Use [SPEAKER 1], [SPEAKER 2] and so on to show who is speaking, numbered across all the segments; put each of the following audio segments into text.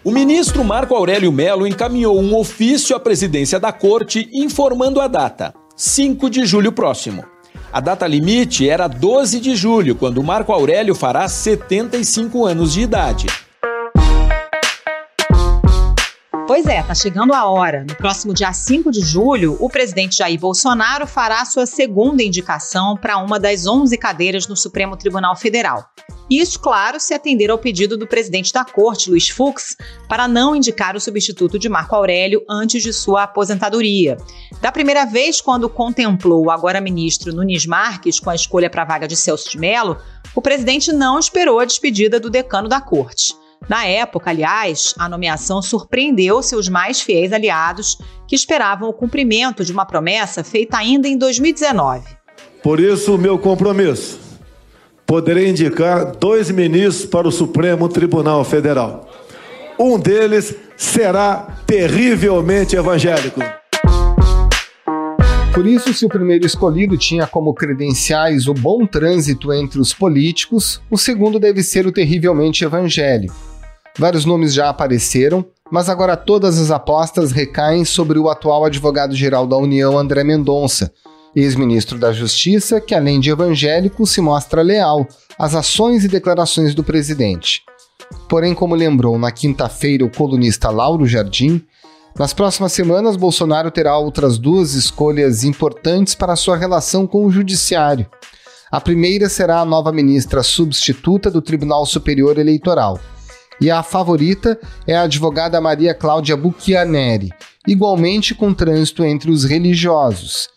[SPEAKER 1] O ministro Marco Aurélio Mello encaminhou um ofício à presidência da Corte informando a data, 5 de julho próximo. A data limite era 12 de julho, quando Marco Aurélio fará 75 anos de idade.
[SPEAKER 2] Pois é, tá chegando a hora. No próximo dia 5 de julho, o presidente Jair Bolsonaro fará sua segunda indicação para uma das 11 cadeiras no Supremo Tribunal Federal. Isso, claro, se atender ao pedido do presidente da Corte, Luiz Fux, para não indicar o substituto de Marco Aurélio antes de sua aposentadoria. Da primeira vez, quando contemplou o agora ministro Nunes Marques com a escolha para a vaga de Celso de Mello, o presidente não esperou a despedida do decano da Corte. Na época, aliás, a nomeação surpreendeu seus mais fiéis aliados, que esperavam o cumprimento de uma promessa feita ainda em 2019.
[SPEAKER 3] Por isso, o meu compromisso: poderei indicar 2 ministros para o Supremo Tribunal Federal. Um deles será terrivelmente evangélico.
[SPEAKER 4] Por isso, se o primeiro escolhido tinha como credenciais o bom trânsito entre os políticos, o segundo deve ser o terrivelmente evangélico. Vários nomes já apareceram, mas agora todas as apostas recaem sobre o atual advogado-geral da União, André Mendonça, ex-ministro da Justiça, que além de evangélico se mostra leal às ações e declarações do presidente. Porém, como lembrou na quinta-feira o colunista Lauro Jardim, nas próximas semanas Bolsonaro terá outras 2 escolhas importantes para sua relação com o judiciário. A primeira será a nova ministra substituta do Tribunal Superior Eleitoral. E a favorita é a advogada Maria Cláudia Buchianeri, igualmente com trânsito entre os religiosos.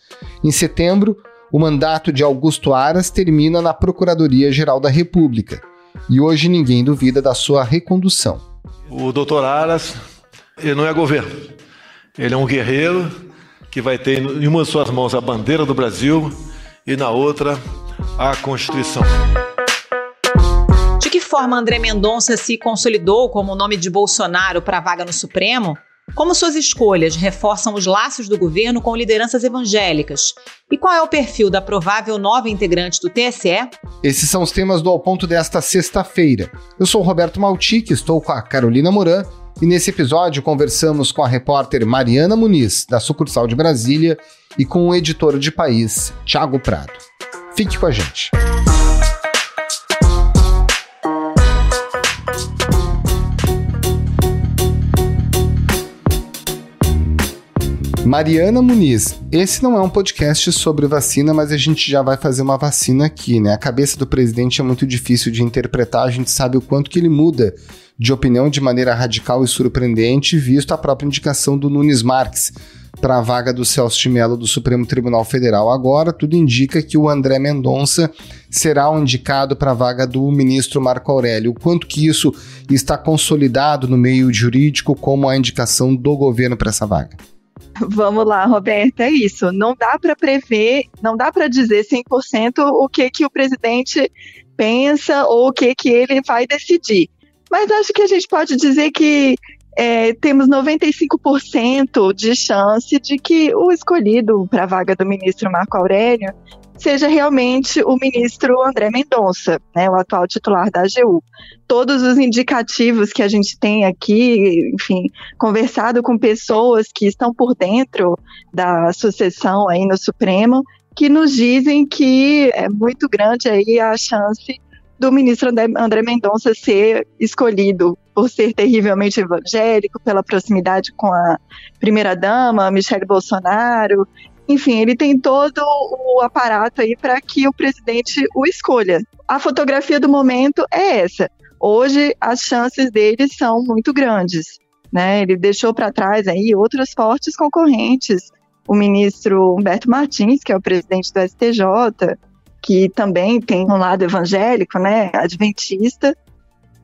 [SPEAKER 4] Em setembro, o mandato de Augusto Aras termina na Procuradoria-Geral da República. E hoje ninguém duvida da sua recondução.
[SPEAKER 3] O doutor Aras, ele não é governo. Ele é um guerreiro que vai ter em uma de suas mãos a bandeira do Brasil e na outra a Constituição.
[SPEAKER 2] De que forma André Mendonça se consolidou como o nome de Bolsonaro para a vaga no Supremo? Como suas escolhas reforçam os laços do governo com lideranças evangélicas? E qual é o perfil da provável nova integrante do TSE?
[SPEAKER 4] Esses são os temas do Ao Ponto desta sexta-feira. Eu sou o Roberto Maltic, estou com a Carolina Moran, e nesse episódio conversamos com a repórter Mariana Muniz, da sucursal de Brasília, e com o editor de País, Thiago Prado. Fique com a gente. Mariana Muniz, esse não é um podcast sobre vacina, mas a gente já vai fazer uma vacina aqui, né? A cabeça do presidente é muito difícil de interpretar, a gente sabe o quanto que ele muda de opinião de maneira radical e surpreendente, visto a própria indicação do Nunes Marques para a vaga do Celso de Mello do Supremo Tribunal Federal. Agora, tudo indica que o André Mendonça será o indicado para a vaga do ministro Marco Aurélio. O quanto que isso está consolidado no meio jurídico como a indicação do governo para essa vaga?
[SPEAKER 5] Vamos lá, Roberto, é isso. Não dá para prever, não dá para dizer 100% o que o presidente pensa ou o que ele vai decidir. Mas acho que a gente pode dizer que temos 95% de chance de que o escolhido para a vaga do ministro Marco Aurélio seja realmente o ministro André Mendonça, né, o atual titular da AGU. Todos os indicativos que a gente tem aqui, enfim, conversado com pessoas que estão por dentro da sucessão aí no Supremo, que nos dizem que é muito grande aí a chance do ministro André Mendonça ser escolhido por ser terrivelmente evangélico, pela proximidade com a primeira-dama, Michele Bolsonaro. Enfim, ele tem todo o aparato aí para que o presidente o escolha. A fotografia do momento é essa. Hoje, as chances dele são muito grandes, né? Ele deixou para trás aí outros fortes concorrentes. O ministro Humberto Martins, que é o presidente do STJ, que também tem um lado evangélico, né? Adventista.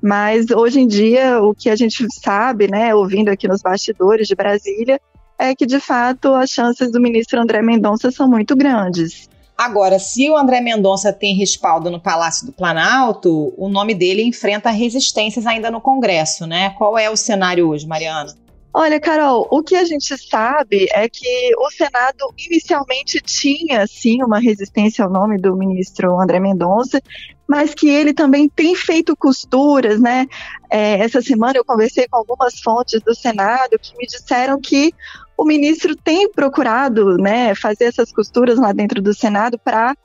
[SPEAKER 5] Mas, hoje em dia, o que a gente sabe, né? Ouvindo aqui nos bastidores de Brasília, é que, de fato, as chances do ministro André Mendonça são muito grandes.
[SPEAKER 2] Agora, se o André Mendonça tem respaldo no Palácio do Planalto, o nome dele enfrenta resistências ainda no Congresso, né? Qual é o cenário hoje, Mariana?
[SPEAKER 5] Olha, Carol, o que a gente sabe é que o Senado inicialmente tinha, sim, uma resistência ao nome do ministro André Mendonça, mas que ele também tem feito costuras, né? Essa semana eu conversei com algumas fontes do Senado que me disseram que o ministro tem procurado, né, fazer essas costuras lá dentro do Senado para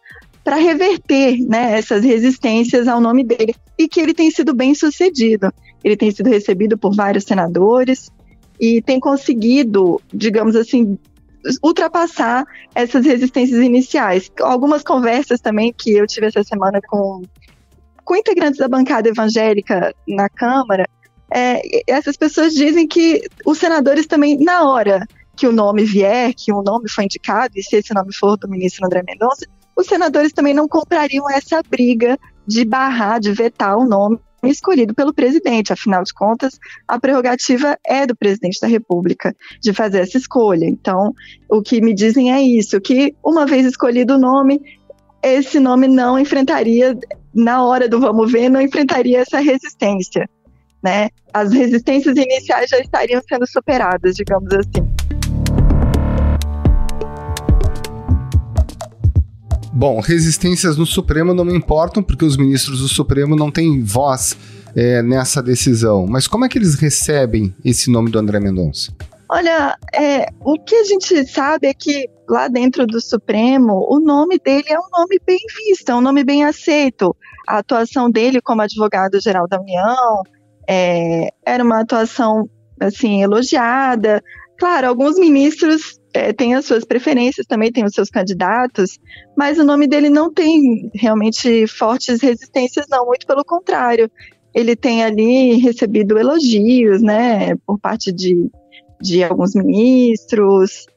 [SPEAKER 5] reverter, né, essas resistências ao nome dele, e que ele tem sido bem sucedido. Ele tem sido recebido por vários senadores e tem conseguido, digamos assim, ultrapassar essas resistências iniciais. Algumas conversas também que eu tive essa semana com integrantes da bancada evangélica na Câmara, essas pessoas dizem que os senadores também, na hora que o nome vier, que um nome foi indicado, e se esse nome for do ministro André Mendonça, os senadores também não comprariam essa briga de barrar, de vetar o nome escolhido pelo presidente. Afinal de contas, a prerrogativa é do presidente da República de fazer essa escolha. Então, o que me dizem é isso, que uma vez escolhido o nome, esse nome não enfrentaria, na hora do vamos ver, não enfrentaria essa resistência, né? As resistências iniciais já estariam sendo superadas, digamos assim.
[SPEAKER 4] Bom, resistências no Supremo não me importam, porque os ministros do Supremo não têm voz nessa decisão. Mas como é que eles recebem esse nome do André Mendonça?
[SPEAKER 5] Olha, o que a gente sabe é que lá dentro do Supremo, o nome dele é um nome bem visto, é um nome bem aceito. A atuação dele como advogado-geral da União era uma atuação, assim, elogiada. Claro, alguns ministros têm as suas preferências, também têm os seus candidatos, mas o nome dele não tem realmente fortes resistências, não, muito pelo contrário. Ele tem ali recebido elogios, né, por parte de alguns ministros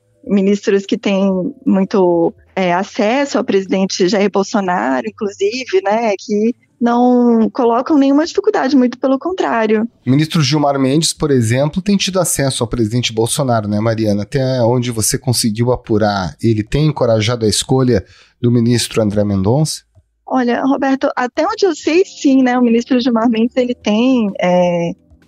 [SPEAKER 5] que têm muito acesso ao presidente Jair Bolsonaro, inclusive, né, que não colocam nenhuma dificuldade, muito pelo contrário.
[SPEAKER 4] O ministro Gilmar Mendes, por exemplo, tem tido acesso ao presidente Bolsonaro, né, Mariana? Até onde você conseguiu apurar, ele tem encorajado a escolha do ministro André Mendonça?
[SPEAKER 5] Olha, Roberto, até onde eu sei, sim, né, o ministro Gilmar Mendes, ele tem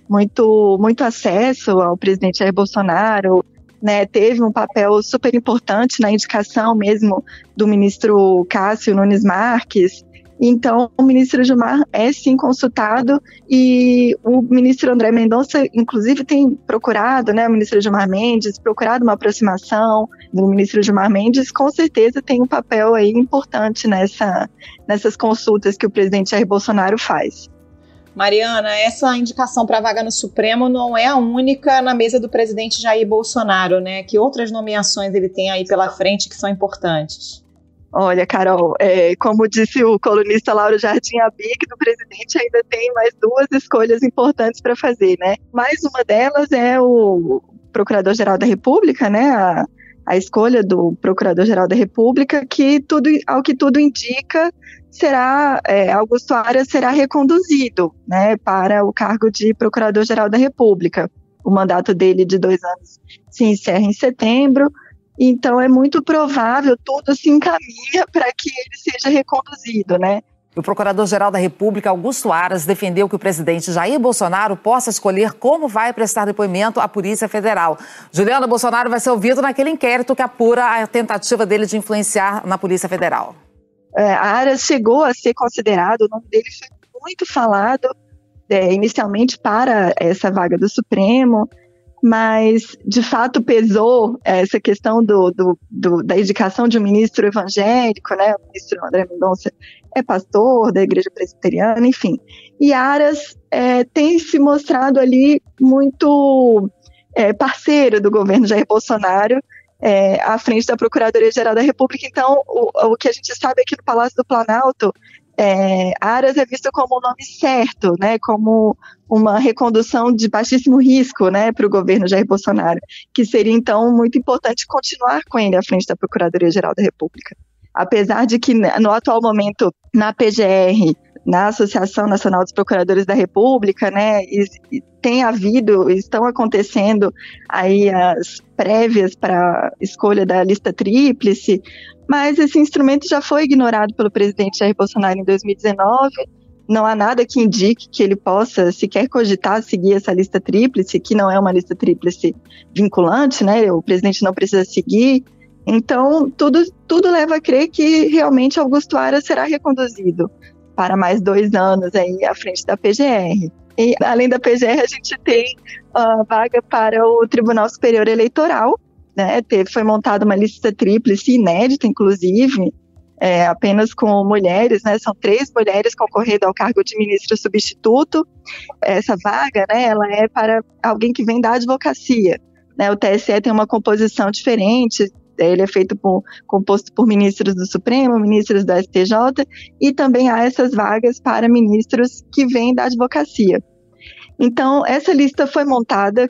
[SPEAKER 5] muito acesso ao presidente Jair Bolsonaro, né, teve um papel super importante na indicação mesmo do ministro Cássio Nunes Marques. Então, o ministro Gilmar é sim consultado e o ministro André Mendonça, inclusive, tem procurado, né, o ministro Gilmar Mendes, procurado uma aproximação do ministro Gilmar Mendes, com certeza tem um papel aí importante nessas consultas que o presidente Jair Bolsonaro faz.
[SPEAKER 2] Mariana, essa indicação para a vaga no Supremo não é a única na mesa do presidente Jair Bolsonaro, né? Que outras nomeações ele tem aí pela frente que são importantes?
[SPEAKER 5] Olha, Carol, como disse o colunista Lauro Jardim, a BIC do presidente ainda tem mais duas escolhas importantes para fazer, né? Mais uma delas é o Procurador-Geral da República, né? A escolha do Procurador-Geral da República, que ao que tudo indica, Augusto Aras será reconduzido, né, para o cargo de Procurador-Geral da República. O mandato dele de 2 anos se encerra em setembro. Então é muito provável, tudo se encaminha para que ele seja reconduzido, né?
[SPEAKER 6] O Procurador-Geral da República, Augusto Aras, defendeu que o presidente Jair Bolsonaro possa escolher como vai prestar depoimento à Polícia Federal. Juliana, Bolsonaro vai ser ouvido naquele inquérito que apura a tentativa dele de influenciar na Polícia Federal.
[SPEAKER 5] Aras chegou a ser considerado, o nome dele foi muito falado inicialmente para essa vaga do Supremo, mas, de fato, pesou essa questão da indicação de um ministro evangélico, né? O ministro André Mendonça é pastor da Igreja Presbiteriana, enfim. E Aras tem se mostrado ali muito parceiro do governo Jair Bolsonaro, à frente da Procuradoria-Geral da República. Então, o que a gente sabe é que no Palácio do Planalto, Aras é visto como o nome certo, né, como uma recondução de baixíssimo risco, né, para o governo Jair Bolsonaro, que seria então muito importante continuar com ele à frente da Procuradoria-Geral da República. Apesar de que no atual momento, na PGR, na Associação Nacional dos Procuradores da República, né, estão acontecendo aí as prévias para a escolha da lista tríplice, mas esse instrumento já foi ignorado pelo presidente Jair Bolsonaro em 2019 não há nada que indique que ele possa sequer cogitar seguir essa lista tríplice, que não é uma lista tríplice vinculante, né? O presidente não precisa seguir. Então, tudo leva a crer que realmente Augusto Aras será reconduzido para mais 2 anos aí à frente da PGR. E, além da PGR, a gente tem a vaga para o Tribunal Superior Eleitoral, né? Foi montada uma lista tríplice inédita, inclusive, apenas com mulheres, né? São 3 mulheres concorrendo ao cargo de ministro substituto. Essa vaga, né, ela é para alguém que vem da advocacia, né? O TSE tem uma composição diferente, ele é composto por ministros do Supremo, ministros do STJ, e também há essas vagas para ministros que vêm da advocacia. Então, essa lista foi montada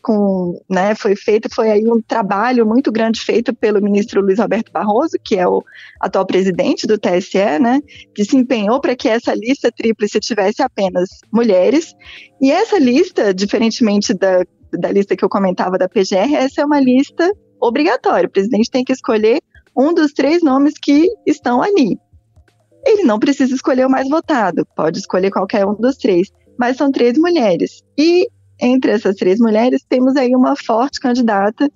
[SPEAKER 5] foi aí um trabalho muito grande feito pelo ministro Luiz Roberto Barroso, que é o atual presidente do TSE, né, que se empenhou para que essa lista tríplice tivesse apenas mulheres. E essa lista, diferentemente da lista que eu comentava da PGR, essa é uma lista obrigatória. O presidente tem que escolher um dos 3 nomes que estão ali. Ele não precisa escolher o mais votado, pode escolher qualquer um dos 3, mas são 3 mulheres. E entre essas 3 mulheres temos aí uma forte candidata,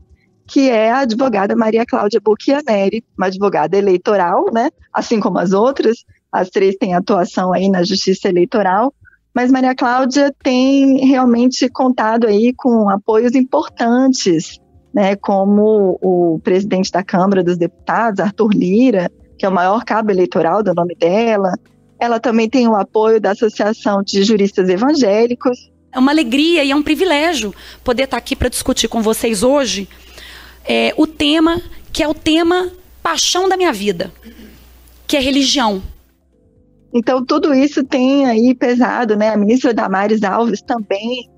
[SPEAKER 5] que é a advogada Maria Cláudia Buchianeri, uma advogada eleitoral, né? Assim como as outras, as 3 têm atuação aí na justiça eleitoral, mas Maria Cláudia tem realmente contado aí com apoios importantes, né, como o presidente da Câmara dos Deputados, Arthur Lira, que é o maior cabo eleitoral do nome dela. Ela também tem o apoio da Associação de Juristas Evangélicos.
[SPEAKER 7] É uma alegria e é um privilégio poder estar aqui para discutir com vocês hoje o tema que é o tema paixão da minha vida, que é religião.
[SPEAKER 5] Então, tudo isso tem aí pesado, né? A ministra Damares Alves também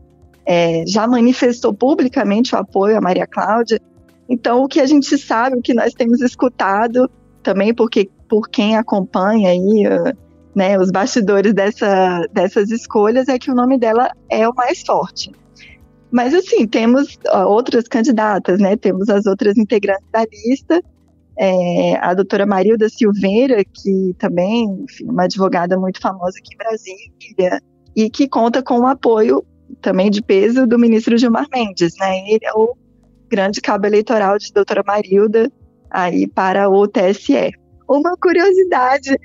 [SPEAKER 5] já manifestou publicamente o apoio a Maria Cláudia. Então, o que a gente sabe, o que nós temos escutado também, porque por quem acompanha aí, né, os bastidores dessas escolhas, é que o nome dela é o mais forte. Mas, assim, temos outras candidatas, né? Temos as outras integrantes da lista, a doutora Marilda Silveira, que também, enfim, uma advogada muito famosa aqui em Brasília, e que conta com o apoio também de peso do ministro Gilmar Mendes, né? Ele é o grande cabo eleitoral de doutora Marilda aí para o TSE. Uma curiosidade,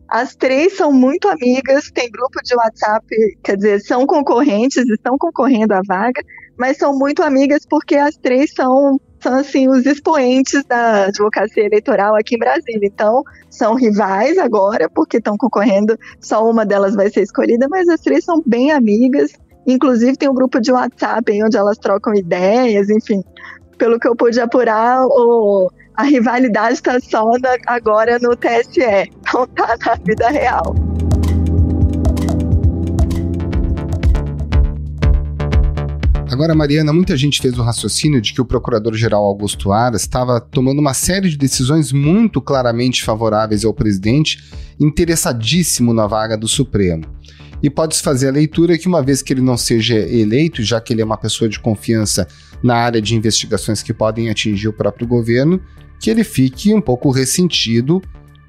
[SPEAKER 5] as 3 são muito amigas, tem grupo de WhatsApp, quer dizer, são concorrentes, estão concorrendo à vaga, mas são muito amigas porque as 3 são assim, os expoentes da advocacia eleitoral aqui em Brasília. Então, são rivais agora, porque estão concorrendo, só uma delas vai ser escolhida, mas as 3 são bem amigas. Inclusive, tem um grupo de WhatsApp aí onde elas trocam ideias, enfim. Pelo que eu pude apurar, a rivalidade está só agora no TSE, não está na vida real.
[SPEAKER 4] Agora, Mariana, muita gente fez o raciocínio de que o procurador-geral Augusto Aras estava tomando uma série de decisões muito claramente favoráveis ao presidente, interessadíssimo na vaga do Supremo. E pode-se fazer a leitura que, uma vez que ele não seja eleito, já que ele é uma pessoa de confiança na área de investigações que podem atingir o próprio governo, que ele fique um pouco ressentido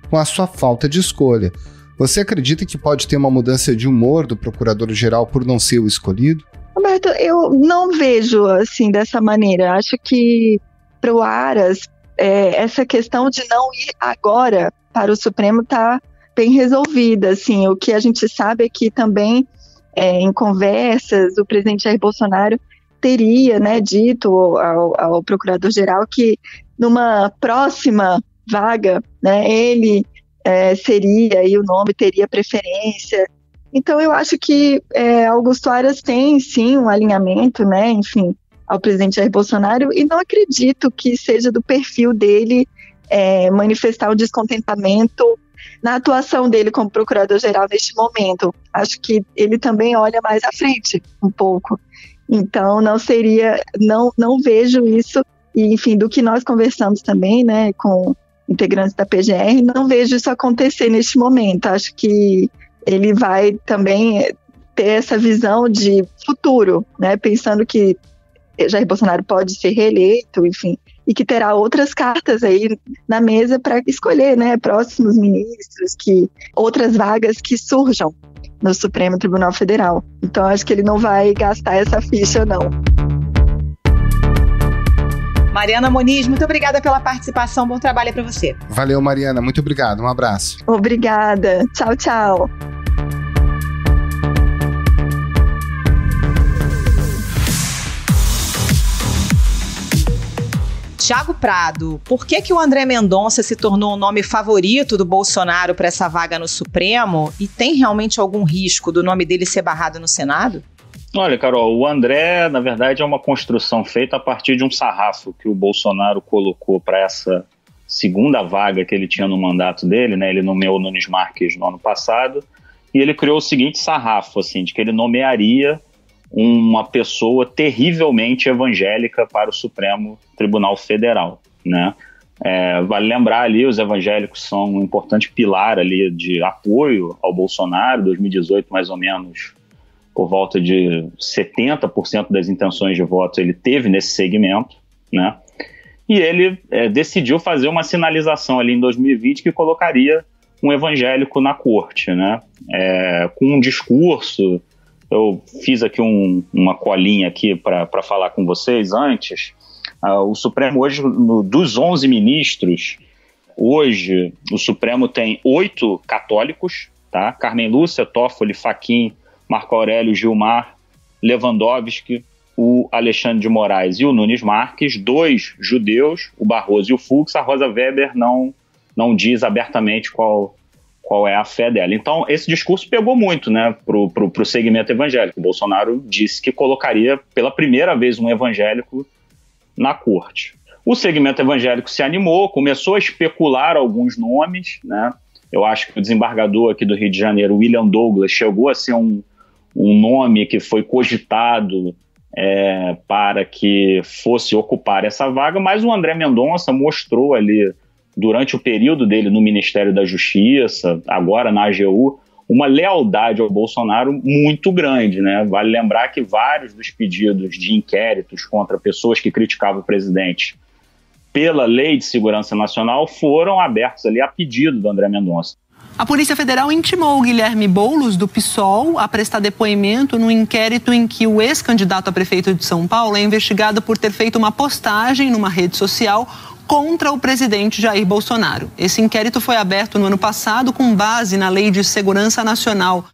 [SPEAKER 4] com a sua falta de escolha. Você acredita que pode ter uma mudança de humor do procurador-geral por não ser o escolhido?
[SPEAKER 5] Roberto, eu não vejo assim dessa maneira. Acho que para o Aras, essa questão de não ir agora para o Supremo está bem resolvida. Assim, o que a gente sabe é que também, em conversas, o presidente Jair Bolsonaro teria, né, dito ao procurador-geral que numa próxima vaga, né, ele seria, e o nome teria preferência. Então, eu acho que Augusto Aras tem, sim, um alinhamento, né, enfim, ao presidente Jair Bolsonaro, e não acredito que seja do perfil dele manifestar um descontentamento na atuação dele como procurador-geral neste momento. Acho que ele também olha mais à frente, um pouco. Então, não vejo isso, e, enfim, do que nós conversamos também, né, com integrantes da PGR, não vejo isso acontecer neste momento. Acho que ele vai também ter essa visão de futuro, né, pensando que Jair Bolsonaro pode ser reeleito, enfim, e que terá outras cartas aí na mesa para escolher, né, próximos ministros, outras vagas que surjam. no Supremo Tribunal Federal. Então, acho que ele não vai gastar essa ficha, não.
[SPEAKER 2] Mariana Moniz, muito obrigada pela participação. Bom trabalho para você.
[SPEAKER 4] Valeu, Mariana. Muito obrigado. Um abraço.
[SPEAKER 5] Obrigada. Tchau, tchau.
[SPEAKER 2] Tiago Prado, por que o André Mendonça se tornou o nome favorito do Bolsonaro para essa vaga no Supremo? E tem realmente algum risco do nome dele ser barrado no Senado?
[SPEAKER 8] Olha, Carol, o André, na verdade, é uma construção feita a partir de um sarrafo que o Bolsonaro colocou para essa segunda vaga que ele tinha no mandato dele, né? Ele nomeou o Nunes Marques no ano passado, e ele criou o seguinte sarrafo, assim, de que ele nomearia uma pessoa terrivelmente evangélica para o Supremo Tribunal Federal, né? Vale lembrar ali, os evangélicos são um importante pilar ali de apoio ao Bolsonaro. 2018, mais ou menos, por volta de 70% das intenções de voto ele teve nesse segmento, né? E ele decidiu fazer uma sinalização ali em 2020 que colocaria um evangélico na corte, né? Com um discurso. Eu fiz aqui uma colinha aqui para falar com vocês antes. O Supremo hoje, dos 11 ministros, hoje o Supremo tem 8 católicos, tá? Carmen Lúcia, Toffoli, Fachin, Marco Aurélio, Gilmar, Lewandowski, o Alexandre de Moraes e o Nunes Marques, 2 judeus, o Barroso e o Fux. A Rosa Weber não diz abertamente qual é a fé dela. Então, esse discurso pegou muito, né, pro segmento evangélico. O Bolsonaro disse que colocaria pela primeira vez um evangélico na corte. O segmento evangélico se animou, começou a especular alguns nomes, né? Eu acho que o desembargador aqui do Rio de Janeiro, William Douglas, chegou a ser um nome que foi cogitado para que fosse ocupar essa vaga, mas o André Mendonça mostrou ali, durante o período dele no Ministério da Justiça, agora na AGU, uma lealdade ao Bolsonaro muito grande, né? Vale lembrar que vários dos pedidos de inquéritos contra pessoas que criticavam o presidente pela Lei de Segurança Nacional foram abertos ali a pedido do André Mendonça.
[SPEAKER 9] A Polícia Federal intimou o Guilherme Boulos, do PSOL, a prestar depoimento no inquérito em que o ex-candidato a prefeito de São Paulo é investigado por ter feito uma postagem numa rede social contra o presidente Jair Bolsonaro. Esse inquérito foi aberto no ano passado com base na Lei de Segurança Nacional.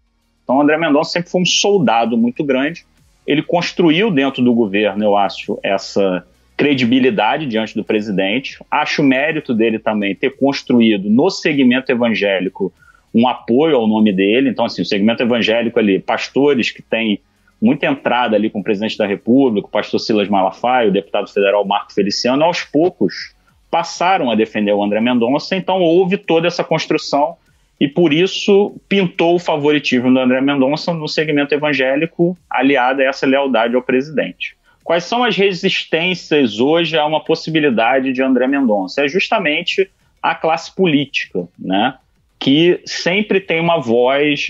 [SPEAKER 8] Então, o André Mendonça sempre foi um soldado muito grande. Ele construiu dentro do governo, eu acho, essa credibilidade diante do presidente. Acho mérito dele também ter construído no segmento evangélico um apoio ao nome dele. Então, assim, o segmento evangélico ali, pastores que têm muita entrada ali com o presidente da República, o pastor Silas Malafaia, o deputado federal Marco Feliciano, aos poucos passaram a defender o André Mendonça. Então houve toda essa construção e por isso pintou o favoritismo do André Mendonça no segmento evangélico, aliado a essa lealdade ao presidente. Quais são as resistências hoje a uma possibilidade de André Mendonça? É justamente a classe política, né, que sempre tem uma voz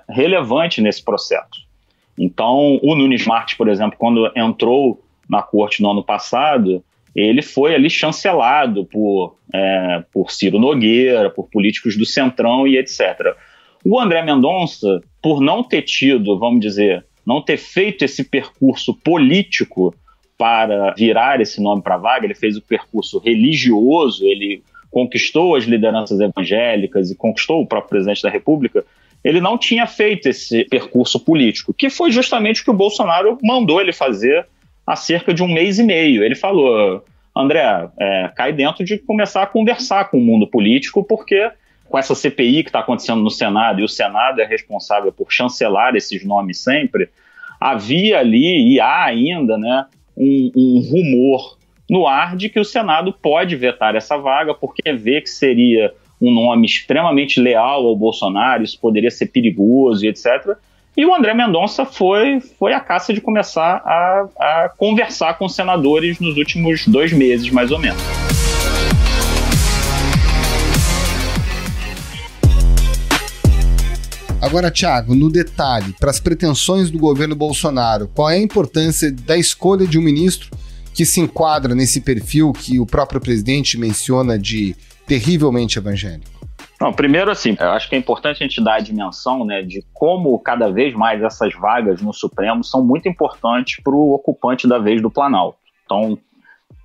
[SPEAKER 8] relevante nesse processo. Então, o Nunes Marques, por exemplo, quando entrou na corte no ano passado, ele foi ali chancelado por Ciro Nogueira, por políticos do Centrão e etc. O André Mendonça, por não ter tido, vamos dizer, não ter feito esse percurso político para virar esse nome para a vaga, ele fez o percurso religioso, ele conquistou as lideranças evangélicas e conquistou o próprio presidente da República. Ele não tinha feito esse percurso político, que foi justamente o que o Bolsonaro mandou ele fazer há cerca de 1 mês e meio. Ele falou: André, cai dentro de começar a conversar com o mundo político, porque com essa CPI que está acontecendo no Senado, e o Senado é responsável por chancelar esses nomes sempre, havia ali, e há ainda, né, um rumor no ar de que o Senado pode vetar essa vaga, porque vê que seria um nome extremamente leal ao Bolsonaro, isso poderia ser perigoso e etc. E o André Mendonça foi à caça de começar a conversar com senadores nos últimos 2 meses, mais ou menos.
[SPEAKER 4] Agora, Thiago, no detalhe, para as pretensões do governo Bolsonaro, qual é a importância da escolha de um ministro que se enquadra nesse perfil que o próprio presidente menciona de terrivelmente evangélico?
[SPEAKER 8] Não, primeiro, assim, eu acho que é importante a gente dar a dimensão, né, de como cada vez mais essas vagas no Supremo são muito importantes para o ocupante da vez do Planalto. Então,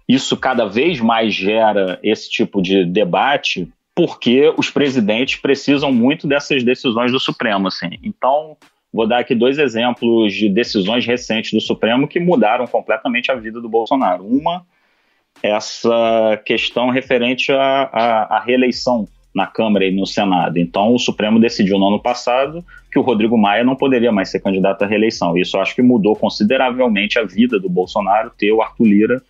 [SPEAKER 8] isso cada vez mais gera esse tipo de debate, porque os presidentes precisam muito dessas decisões do Supremo, assim. Então, vou dar aqui 2 exemplos de decisões recentes do Supremo que mudaram completamente a vida do Bolsonaro. Uma, essa questão referente à reeleição na Câmara e no Senado. Então, o Supremo decidiu no ano passado que o Rodrigo Maia não poderia mais ser candidato à reeleição. Isso eu acho que mudou consideravelmente a vida do Bolsonaro ter o Arthur Lira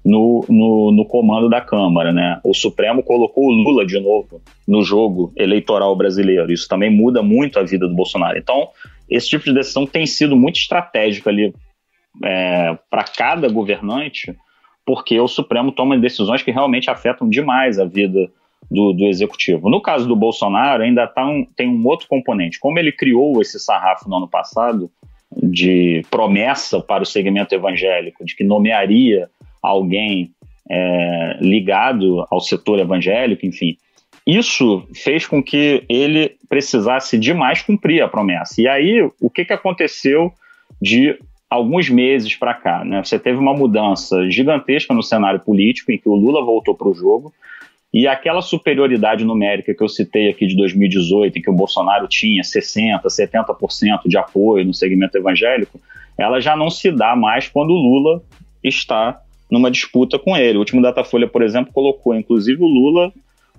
[SPEAKER 8] no comando da Câmara, né? O Supremo colocou o Lula de novo no jogo eleitoral brasileiro. Isso também muda muito a vida do Bolsonaro. Então, esse tipo de decisão tem sido muito estratégica ali para cada governante, porque o Supremo toma decisões que realmente afetam demais a vida do Executivo. No caso do Bolsonaro, ainda tem um outro componente. Como ele criou esse sarrafo no ano passado de promessa para o segmento evangélico, de que nomearia alguém ligado ao setor evangélico, enfim, isso fez com que ele precisasse demais cumprir a promessa. E aí, o que aconteceu de alguns meses para cá, né? Você teve uma mudança gigantesca no cenário político, em que o Lula voltou para o jogo, e aquela superioridade numérica que eu citei aqui de 2018, em que o Bolsonaro tinha 60%, 70% de apoio no segmento evangélico, ela já não se dá mais quando o Lula está numa disputa com ele. O último Datafolha, por exemplo, colocou inclusive o Lula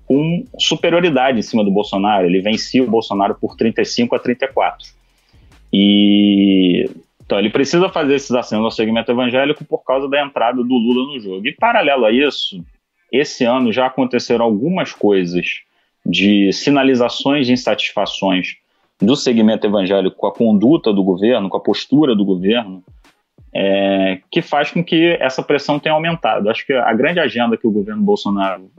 [SPEAKER 8] com superioridade em cima do Bolsonaro. Ele vencia o Bolsonaro por 35-34. Então ele precisa fazer esses acenos ao segmento evangélico por causa da entrada do Lula no jogo. E paralelo a isso, esse ano já aconteceram algumas coisas de sinalizações de insatisfações do segmento evangélico com a conduta do governo, com a postura do governo, que faz com que essa pressão tenha aumentado. Acho que a grande agenda que o governo Bolsonaro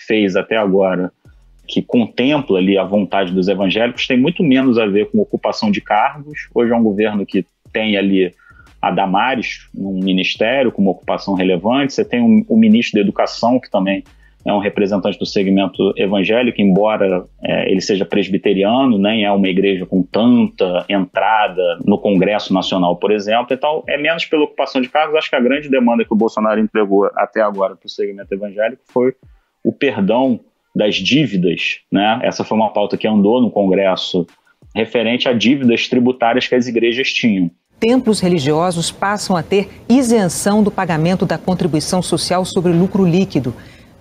[SPEAKER 8] fez até agora, que contempla ali a vontade dos evangélicos, tem muito menos a ver com ocupação de cargos. Hoje é um governo que tem ali a Damares num ministério com uma ocupação relevante. Você tem o ministro da Educação, que também é um representante do segmento evangélico, embora ele seja presbiteriano, nem é uma igreja com tanta entrada no Congresso Nacional, por exemplo. Então, é menos pela ocupação de cargos. Acho que a grande demanda que o Bolsonaro entregou até agora para o segmento evangélico foi o perdão das dívidas, né? Essa foi uma pauta que andou no Congresso referente a dívidas tributárias que as igrejas tinham.
[SPEAKER 10] Templos religiosos passam a ter isenção do pagamento da contribuição social sobre lucro líquido.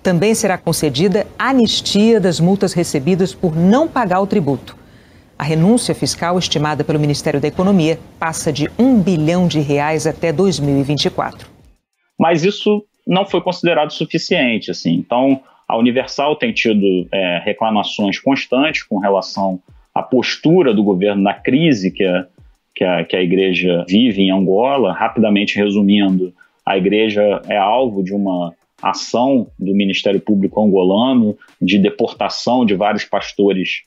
[SPEAKER 10] Também será concedida anistia das multas recebidas por não pagar o tributo. A renúncia fiscal estimada pelo Ministério da Economia passa de R$1 bilhão até 2024.
[SPEAKER 8] Mas isso não foi considerado suficiente, assim. Então, a Universal tem tido reclamações constantes com relação à postura do governo na crise que a igreja vive em Angola. Rapidamente resumindo, a igreja é alvo de uma ação do Ministério Público angolano de deportação de vários pastores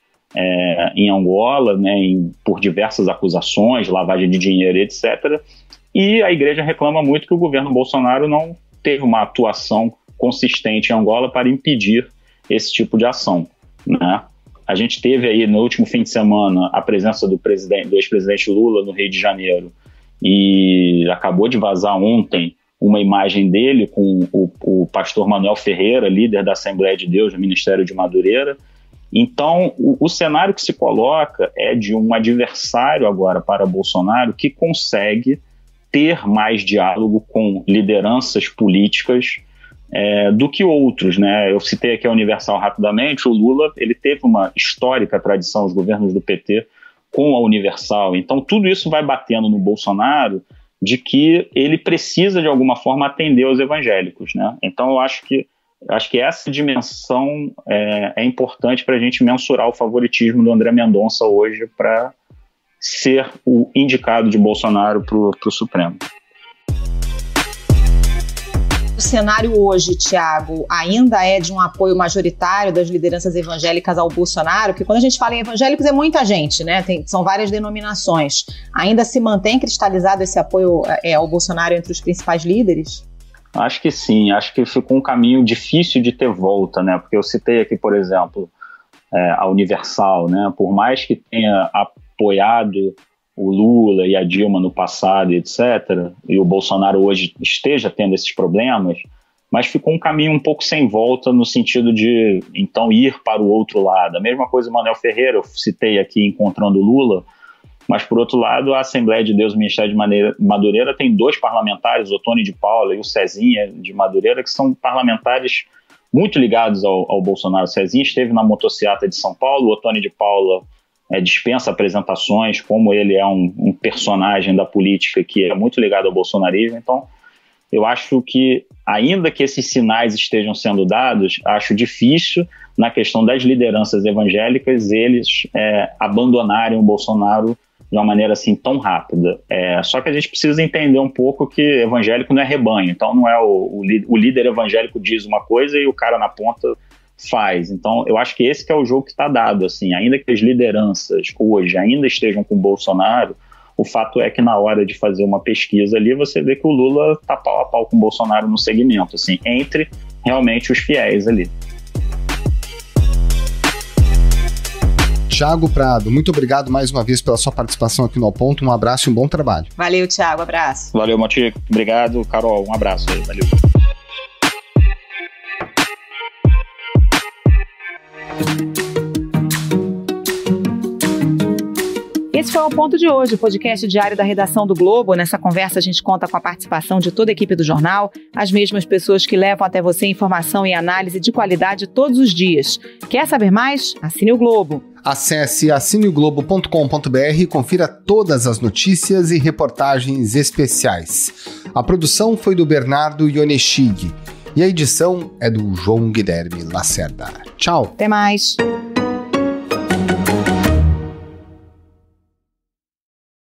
[SPEAKER 8] em Angola, né, por diversas acusações, lavagem de dinheiro, etc. E a igreja reclama muito que o governo Bolsonaro não teve uma atuação consistente em Angola para impedir esse tipo de ação, né? A gente teve aí no último fim de semana a presença do ex-presidente Lula no Rio de Janeiro, e acabou de vazar ontem uma imagem dele com o pastor Manuel Ferreira, líder da Assembleia de Deus no Ministério de Madureira. Então, o cenário que se coloca é de um adversário agora para Bolsonaro que consegue ter mais diálogo com lideranças políticas do que outros, né? Eu citei aqui a Universal rapidamente. O Lula, ele teve uma histórica tradição, os governos do PT, com a Universal. Então, tudo isso vai batendo no Bolsonaro de que ele precisa, de alguma forma, atender aos evangélicos, né? Então, eu acho que essa dimensão é importante para a gente mensurar o favoritismo do André Mendonça hoje para ser o indicado de Bolsonaro para o Supremo.
[SPEAKER 2] O cenário hoje, Thiago, ainda é de um apoio majoritário das lideranças evangélicas ao Bolsonaro, porque quando a gente fala em evangélicos é muita gente, né? São várias denominações. Ainda se mantém cristalizado esse apoio ao Bolsonaro entre os principais líderes?
[SPEAKER 8] Acho que sim, acho que ficou um caminho difícil de ter volta, né? Porque eu citei aqui, por exemplo, a Universal, né? Por mais que tenha apoiado o Lula e a Dilma no passado, etc., e o Bolsonaro hoje esteja tendo esses problemas, mas ficou um caminho um pouco sem volta no sentido de, então, ir para o outro lado. A mesma coisa o Manuel Ferreira, eu citei aqui encontrando o Lula, mas, por outro lado, a Assembleia de Deus, o Ministério de Madureira, tem 2 parlamentares, o Tony de Paula e o Cezinha de Madureira, que são parlamentares muito ligados ao Bolsonaro. O Cezinha esteve na motociata de São Paulo, o Tony de Paula dispensa apresentações, como ele é um personagem da política que é muito ligado ao bolsonarismo. Então, eu acho que, ainda que esses sinais estejam sendo dados, acho difícil, na questão das lideranças evangélicas, eles abandonarem o Bolsonaro de uma maneira assim tão rápida. Só que a gente precisa entender um pouco que evangélico não é rebanho, então não é o líder evangélico diz uma coisa e o cara na ponta faz. Então eu acho que esse que é o jogo que está dado, assim, ainda que as lideranças hoje ainda estejam com o Bolsonaro, o fato é que na hora de fazer uma pesquisa ali, você vê que o Lula está pau a pau com o Bolsonaro no segmento, assim, entre realmente os fiéis ali.
[SPEAKER 4] Thiago Prado, muito obrigado mais uma vez pela sua participação aqui no Ao Ponto. Um abraço e um bom trabalho.
[SPEAKER 2] Valeu, Thiago. Abraço.
[SPEAKER 8] Valeu, Motico. Obrigado, Carol. Um abraço aí. Valeu.
[SPEAKER 2] Esse foi o Ponto de hoje, o podcast diário da redação do Globo. Nessa conversa a gente conta com a participação de toda a equipe do jornal, as mesmas pessoas que levam até você informação e análise de qualidade todos os dias. Quer saber mais? Assine o Globo.
[SPEAKER 4] Acesse assineoglobo.com.br e confira todas as notícias e reportagens especiais. A produção foi do Bernardo Ionechig e a edição é do João Guilherme Lacerda. Tchau.
[SPEAKER 2] Até mais.